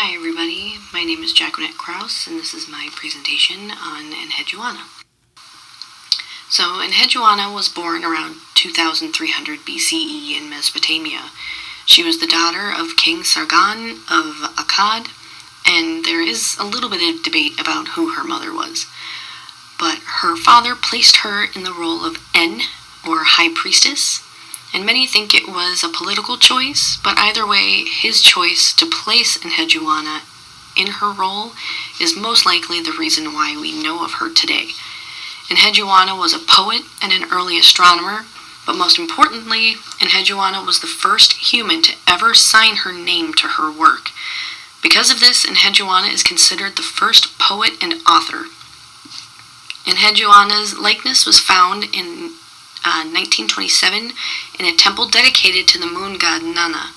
Hi everybody, my name is Jacquanette Krause and this is my presentation on Enheduanna. So Enheduanna was born around 2300 BCE in Mesopotamia. She was the daughter of King Sargon of Akkad, and there is a little bit of debate about who her mother was. But her father placed her in the role of En, or High Priestess, and many think it was a political choice, but either way, his choice to place Enheduanna in her role is most likely the reason why we know of her today. Enheduanna was a poet and an early astronomer, but most importantly, Enheduanna was the first human to ever sign her name to her work. Because of this, Enheduanna is considered the first poet and author. Enheduanna's likeness was found in 1927 in a temple dedicated to the moon god Nana.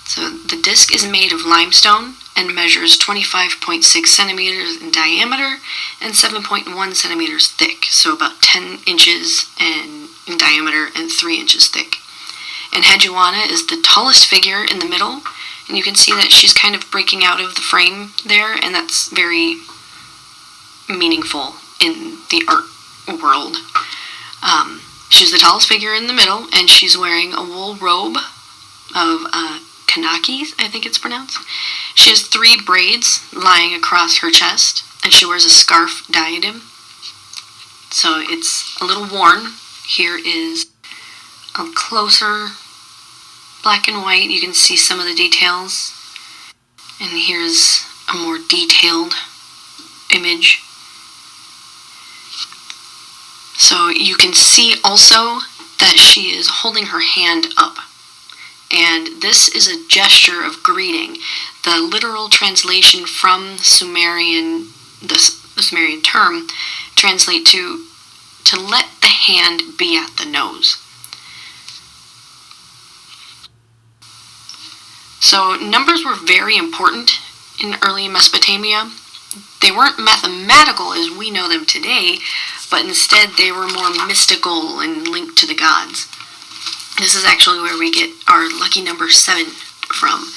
So the disc is made of limestone and measures 25.6 centimeters in diameter and 7.1 centimeters thick, so about 10 inches in diameter and 3 inches thick. Enheduanna is the tallest figure in the middle, and you can see that she's kind of breaking out of the frame there, and that's very meaningful in the art world. She's the tallest figure in the middle, and she's wearing a wool robe of kanakis, I think it's pronounced. She has 3 braids lying across her chest, and she wears a scarf diadem. So it's a little worn. Here is a closer black and white. You can see some of the details. And here's a more detailed image. So you can see also that she is holding her hand up. And this is a gesture of greeting. The literal translation from the Sumerian term, translate to let the hand be at the nose. So numbers were very important in early Mesopotamia. They weren't mathematical as we know them today, but instead they were more mystical and linked to the gods. This is actually where we get our lucky number 7 from.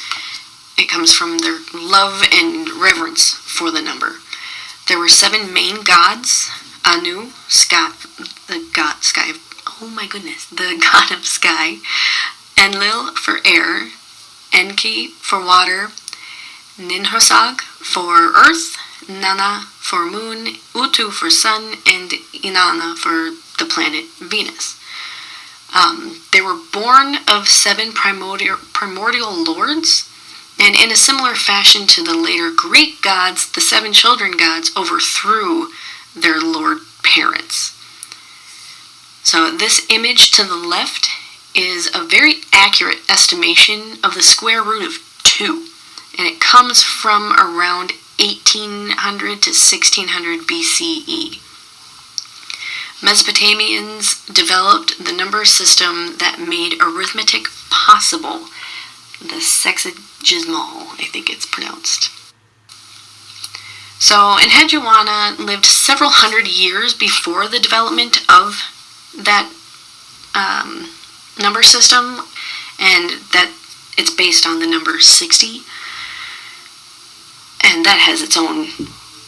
It comes from their love and reverence for the number. There were 7 main gods: Anu, the god of sky; Enlil for air; Enki for water; Ninhursag for earth; Nana for moon; Utu for sun; and Inanna for the planet Venus. They were born of 7 primordial lords, and in a similar fashion to the later Greek gods, the 7 children gods overthrew their lord parents. So this image to the left is a very accurate estimation of the square root of 2, and it comes from around 1800 to 1600 BCE. Mesopotamians developed the number system that made arithmetic possible, the sexagesimal, I think it's pronounced. So Enheduanna lived several hundred years before the development of that number system, and that it's based on the number 60. And that has its own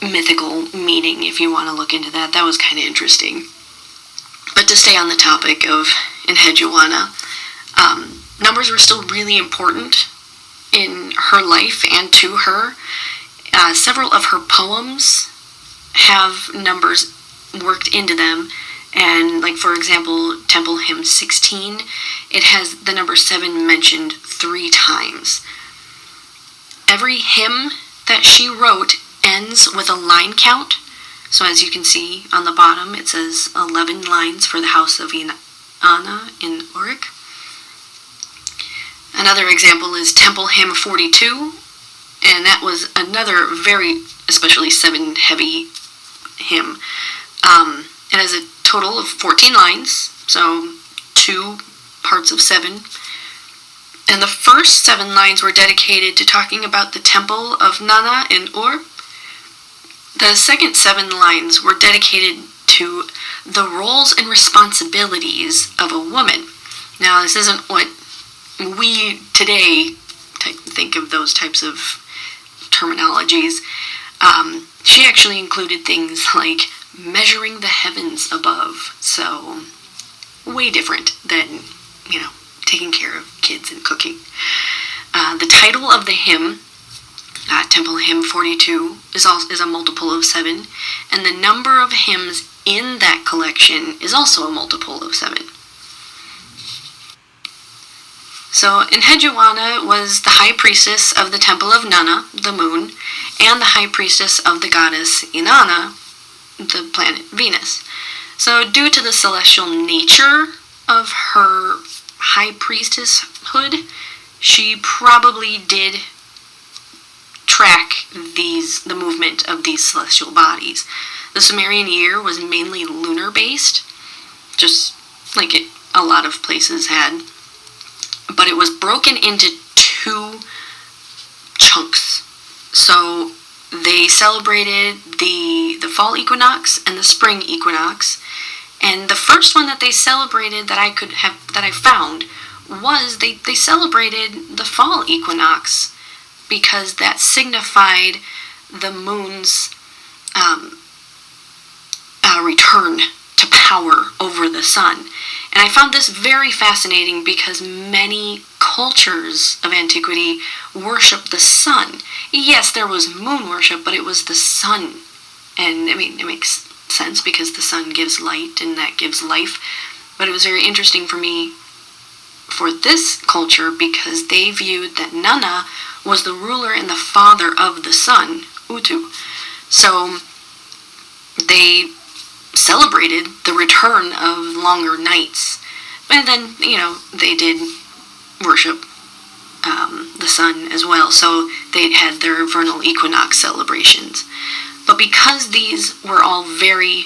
mythical meaning if you want to look into that. That was kind of interesting. But to stay on the topic of Enheduanna, numbers were still really important in her life and to her. Several of her poems have numbers worked into them, and like for example, Temple Hymn 16, it has the number 7 mentioned 3 times. Every hymn that she wrote ends with a line count. So as you can see on the bottom, it says 11 lines for the house of Inanna in Uruk. Another example is Temple Hymn 42, and that was another very, especially 7 heavy hymn. It has a total of 14 lines, so 2 parts of 7. And the first 7 lines were dedicated to talking about the temple of Nana in Ur. The second 7 lines were dedicated to the roles and responsibilities of a woman. Now, this isn't what we today think of those types of terminologies. She actually included things like measuring the heavens above, so way different than, taking care of kids and cooking. The title of the hymn, Temple Hymn 42, is a multiple of 7, and the number of hymns in that collection is also a multiple of 7. So Enheduanna was the high priestess of the temple of Nana, the moon, and the high priestess of the goddess Inanna, the planet Venus. So due to the celestial nature of her high priestesshood, she probably did track the movement of these celestial bodies. The Sumerian year was mainly lunar-based, just like a lot of places had, but it was broken into 2 chunks. So they celebrated the fall equinox and the spring equinox, and the first one that they celebrated that I found was they celebrated the fall equinox because that signified the moon's return to power over the sun. And I found this very fascinating because many cultures of antiquity worshiped the sun. Yes, there was moon worship, but it was the sun. And it makes sense because the sun gives light and that gives life. But it was very interesting for me for this culture because they viewed that Nana was the ruler and the father of the sun, Utu. So they celebrated the return of longer nights. And then, they did worship the sun as well. So they had their vernal equinox celebrations. But because these were all very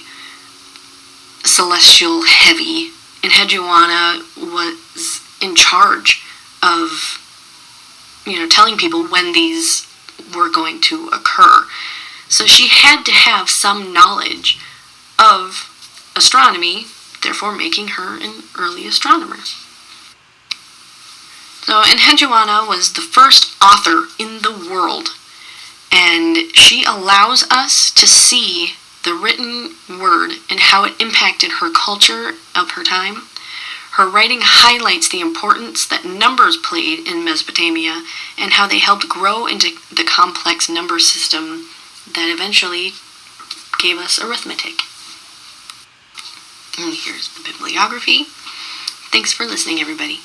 celestial heavy, Enheduanna was in charge of, telling people when these were going to occur. So she had to have some knowledge of astronomy, therefore making her an early astronomer. So Enheduanna was the first author in the world, and she allows us to see the written word and how it impacted her culture of her time. Her writing highlights the importance that numbers played in Mesopotamia and how they helped grow into the complex number system that eventually gave us arithmetic. And here's the bibliography. Thanks for listening, everybody.